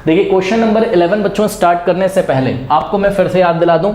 देखिए question number 11 बच्चों start करने से पहले आपको मैं फिर से याद दिला दूं,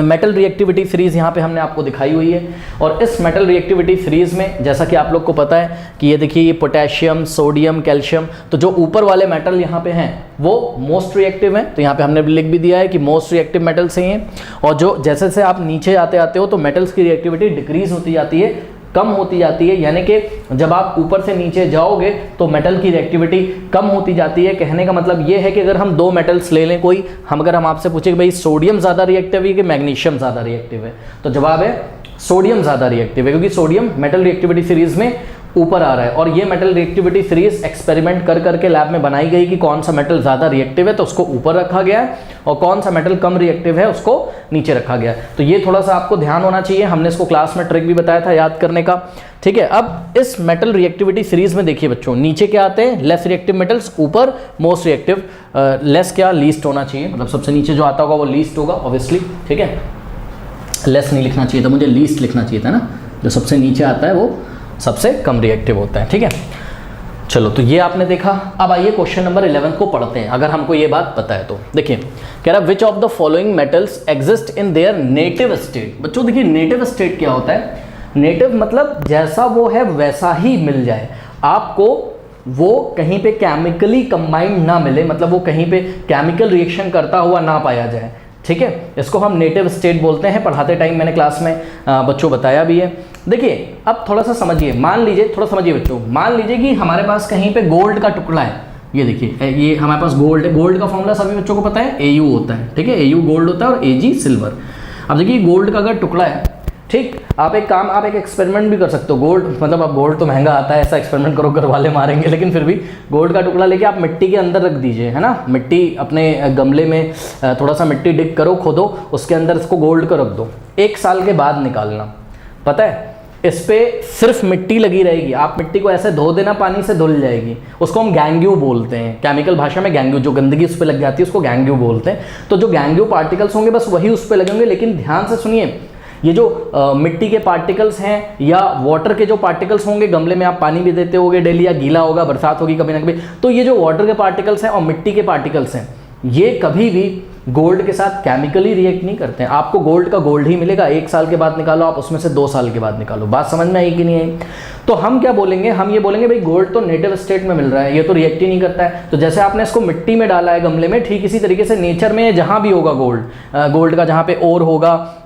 मेटल रिएक्टिविटी सीरीज़ यहाँ पे हमने आपको दिखाई हुई है। और इस मेटल रिएक्टिविटी सीरीज़ में जैसा कि आप लोग को पता है कि ये देखिए ये पोटेशियम, सोडियम, कैल्शियम, तो जो ऊपर वाले मेटल यहाँ पे हैं वो मोस्ट रिएक्टिव हैं। तो यहाँ पे हमने लिख भी दिया है कि मोस्ट रिएक्टिव मेटल्स हैं। और जो जैसे जैसे आप नीचे आते आते हो तो मेटल्स की रिएक्टिविटी डिक्रीज होती जाती है, कम होती जाती है। यानी कि जब आप ऊपर से नीचे जाओगे तो मेटल की रिएक्टिविटी कम होती जाती है। कहने का मतलब ये है कि अगर हम दो मेटल्स ले लें कोई, अगर हम आपसे पूछे कि भाई सोडियम ज़्यादा रिएक्टिव है कि मैग्नीशियम ज़्यादा रिएक्टिव है, तो जवाब है सोडियम ज़्यादा रिएक्टिव है, क्योंकि सोडियम मेटल रिएक्टिविटी सीरीज़ में ऊपर आ रहा है। और ये मेटल रिएक्टिविटी सीरीज एक्सपेरिमेंट कर करके लैब में बनाई गई कि कौन सा मेटल ज़्यादा रिएक्टिव है तो उसको ऊपर रखा गया है और कौन सा मेटल कम रिएक्टिव है उसको नीचे रखा गया है। तो ये थोड़ा सा आपको ध्यान होना चाहिए, हमने इसको क्लास में ट्रिक भी बताया था याद करने का, ठीक है। अब इस मेटल रिएक्टिविटी सीरीज में देखिए बच्चों, नीचे क्या आते हैं लेस रिएक्टिव मेटल्स, ऊपर मोस्ट रिएक्टिव, लेस क्या लीस्ट होना चाहिए, मतलब सबसे नीचे जो आता होगा वो लीस्ट होगा ऑब्वियसली, ठीक है। लेस नहीं लिखना चाहिए था, मुझे लीस्ट लिखना चाहिए था ना, जो सबसे नीचे आता है वो सबसे कम रिएक्टिव होता है, ठीक है। चलो तो ये आपने देखा। अब आइए क्वेश्चन नंबर 11 को पढ़ते हैं, अगर हमको ये बात पता है तो। देखिए कह रहा which of the following metals exist in their native state. बच्चों देखिए नेटिव स्टेट क्या होता है, नेटिव मतलब जैसा वो है वैसा ही मिल जाए आपको, वो कहीं पे केमिकली कंबाइंड ना मिले, मतलब वो कहीं पे केमिकल रिएक्शन करता हुआ ना पाया जाए, ठीक है। इसको हम नेटिव स्टेट बोलते हैं, पढ़ाते टाइम मैंने क्लास में बच्चों बताया भी है। देखिए अब थोड़ा सा समझिए, मान लीजिए, थोड़ा समझिए बच्चों, मान लीजिए कि हमारे पास कहीं पे गोल्ड का टुकड़ा है, ये देखिए ये हमारे पास गोल्ड है। गोल्ड का फॉर्मूला सभी बच्चों को पता है, AU होता है, ठीक है, AU गोल्ड होता है और AG सिल्वर। अब देखिए गोल्ड का अगर टुकड़ा है, ठीक, आप एक एक्सपेरिमेंट भी कर सकते हो। गोल्ड मतलब अब गोल्ड तो महंगा आता है, ऐसा एक्सपेरिमेंट करो घर वाले मारेंगे, लेकिन फिर भी गोल्ड का टुकड़ा लेके आप मिट्टी के अंदर रख दीजिए, है ना, मिट्टी अपने गमले में थोड़ा सा मिट्टी डिग करो, खोदो, उसके अंदर इसको गोल्ड को रख दो, 1 साल के बाद निकालना, पता है इस पे सिर्फ मिट्टी लगी रहेगी, आप मिट्टी को ऐसे धो देना, पानी से धुल जाएगी। उसको हम गैंग्यू बोलते हैं, केमिकल भाषा में गैंग्यू, जो गंदगी उस पर लग जाती है उसको गैंग्यू बोलते हैं। तो जो गैंग्यू पार्टिकल्स होंगे बस वही उस पर लगेंगे। लेकिन ध्यान से सुनिए, ये जो मिट्टी के पार्टिकल्स हैं या वाटर के जो पार्टिकल्स होंगे, गमले में आप पानी भी देते होगे डेली, या गीला होगा, बरसात होगी कभी ना कभी, तो ये जो वाटर के पार्टिकल्स हैं और मिट्टी के पार्टिकल्स हैं, ये कभी भी गोल्ड के साथ केमिकली रिएक्ट नहीं करते हैं। आपको गोल्ड का गोल्ड ही मिलेगा, 1 साल के बाद निकालो आप, उसमें से 2 साल के बाद निकालो। बात समझ में आई कि नहीं आई? तो हम क्या बोलेंगे, हम ये बोलेंगे भाई गोल्ड तो नेटिव स्टेट में मिल रहा है, ये तो रिएक्ट ही नहीं करता है। तो जैसे आपने इसको मिट्टी में डाला है गमले में, ठीक इसी तरीके से नेचर में जहाँ भी होगा गोल्ड का जहाँ पे ओर होगा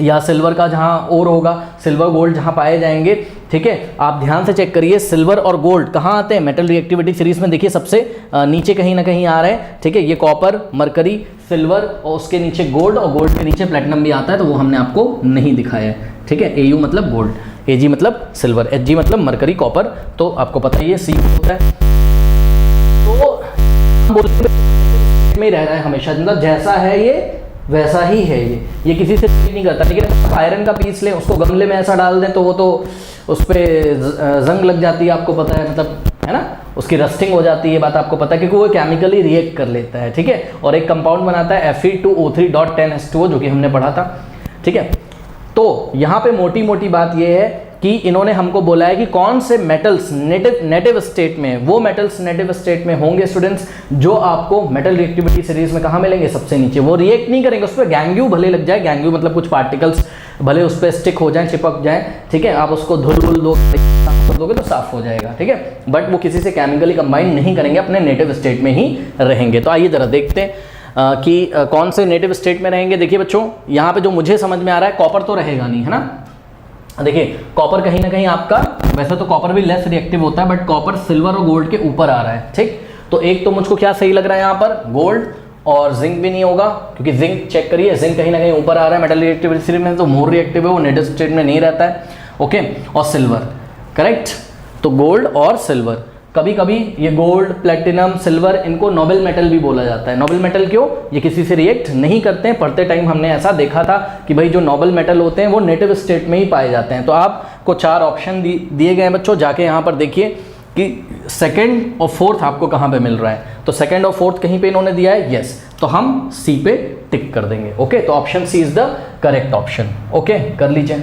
या सिल्वर का जहाँ और होगा, सिल्वर गोल्ड जहाँ पाए जाएंगे, ठीक है। आप ध्यान से चेक करिए, सिल्वर और गोल्ड कहाँ आते हैं मेटल रिएक्टिविटी सीरीज में, देखिए सबसे नीचे कहीं ना कहीं आ रहा है, ठीक है। ये कॉपर, मरकरी, सिल्वर और उसके नीचे गोल्ड, और गोल्ड के नीचे प्लेटिनम भी आता है, तो वो हमने आपको नहीं दिखाया है, ठीक है। AU मतलब गोल्ड, AG मतलब सिल्वर, HG मतलब मरकरी, कॉपर, तो आपको पता ही है C होता है। तो में रह रहा है हमेशा, मतलब जैसा है ये वैसा ही है, ये किसी से नहीं करता। लेकिन आप आयरन का पीस लें, उसको गमले में ऐसा डाल दें तो वो तो उस पर जंग लग जाती है, आपको पता है, मतलब है ना, उसकी रस्टिंग हो जाती है, बात आपको पता है, क्योंकि वो केमिकली रिएक्ट कर लेता है, ठीक है। और एक कंपाउंड बनाता है Fe2O3.10H2O, जो कि हमने पढ़ा था, ठीक है। तो यहाँ पे मोटी मोटी बात ये है कि इन्होंने हमको बोला है कि कौन से मेटल्स नेटिव स्टेट में, वो मेटल्स नेटिव स्टेट में होंगे स्टूडेंट्स जो आपको मेटल रिएक्टिविटी सीरीज में कहाँ मिलेंगे, सबसे नीचे। वो रिएक्ट नहीं करेंगे, उस पर गैंग्यू भले लग जाए, गैंग्यू मतलब कुछ पार्टिकल्स भले उस पर स्टिक हो जाए, चिपक जाए, ठीक है, आप उसको धुल दोगे तो साफ हो जाएगा, ठीक है, बट वो किसी से केमिकली कंबाइन नहीं करेंगे, अपने नेटिव स्टेट में ही रहेंगे। तो आइए जरा देखते हैं कि कौन से नेटिव स्टेट में रहेंगे। देखिए बच्चों, यहाँ पे जो मुझे समझ में आ रहा है, कॉपर तो रहेगा नहीं, है ना। देखिए कॉपर कहीं ना कहीं आपका, वैसे तो कॉपर भी लेस रिएक्टिव होता है, बट कॉपर सिल्वर और गोल्ड के ऊपर आ रहा है, ठीक। तो एक तो मुझको क्या सही लग रहा है यहाँ पर, गोल्ड, और जिंक भी नहीं होगा, क्योंकि जिंक चेक करिए, जिंक कहीं ना कहीं ऊपर आ रहा है मेटल रिएक्टिविटी सीरीज में, तो मोर रिएक्टिव है, वो नेटिव स्टेट में नहीं रहता है, ओके। और सिल्वर, करेक्ट, तो गोल्ड और सिल्वर। कभी कभी ये गोल्ड, प्लेटिनम, सिल्वर, इनको नोबल मेटल भी बोला जाता है। नोबल मेटल क्यों, ये किसी से रिएक्ट नहीं करते हैं। पढ़ते टाइम हमने ऐसा देखा था कि भाई जो नोबल मेटल होते हैं वो नेटिव स्टेट में ही पाए जाते हैं। तो आपको 4 ऑप्शन दिए गए हैं बच्चों, जाके यहाँ पर देखिए कि सेकंड और फोर्थ आपको कहाँ पे मिल रहा है। तो सेकंड और फोर्थ कहीं पे इन्होंने दिया है, यस, तो हम C पे टिक कर देंगे, ओके। तो option C is the correct option, okay, कर लीजिए।